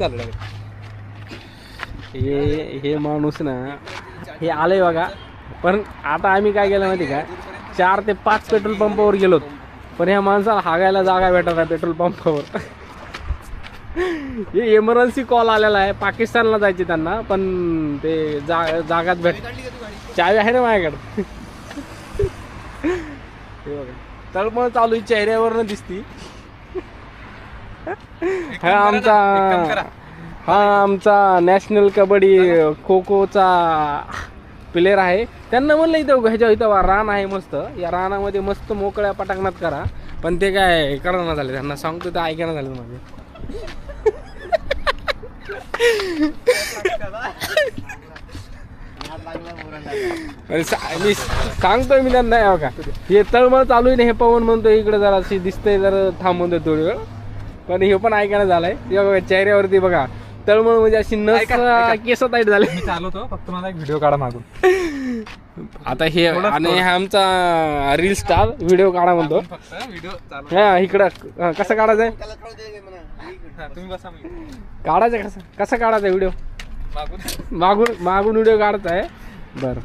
चाललं. हे माणूस ना हे आलंय बघा. पण आता आम्ही काय केलं माहिती का, 4 ते 5 पेट्रोल पंपावर गेलो, पण ह्या माणसाला हागायला जागा भेटत नाही पेट्रोल पंपावर. हे इमर्जन्सी कॉल आलेला आहे, पाकिस्तानला जायचे त्यांना, पण ते जागाच भेट. चावी आहे ना माझ्याकडे. हे बघा तळमळ चालू आहे, चेहऱ्यावरनं दिसती. हा आमचा नॅशनल कबड्डी खो खोचा प्लेअर आहे. त्यांना म्हणलं इथं इथं रान आहे मस्त, या रानामध्ये मस्त मोकळ्या पटांगणात करा, पण ते काय करणं झाले. त्यांना सांगतो ते ऐकायला झालं माझे. मी सांगतोय मी त्यांना बघा, हे तळमळ चालू आहे ना, हे पवन म्हणतोय इकडे जरा अशी दिसतंय, जरा थांबून देतो थोडी वेळ, पण हे पण ऐकायला झालंय. बघा चेहऱ्यावरती बघा तळमळ, म्हणजे अशी नस केस टाईट झाले. मी चालवतो, फक्त मला एक व्हिडिओ काढा मागून. आता हे आणि हा आमचा रील स्टार व्हिडिओ काढा म्हणतो. हा इकडं कसं काढायचंय, तुम्ही बसा. काढायचं कसं काढायचा व्हिडिओ, मागून व्हिडिओ काढताय. बरं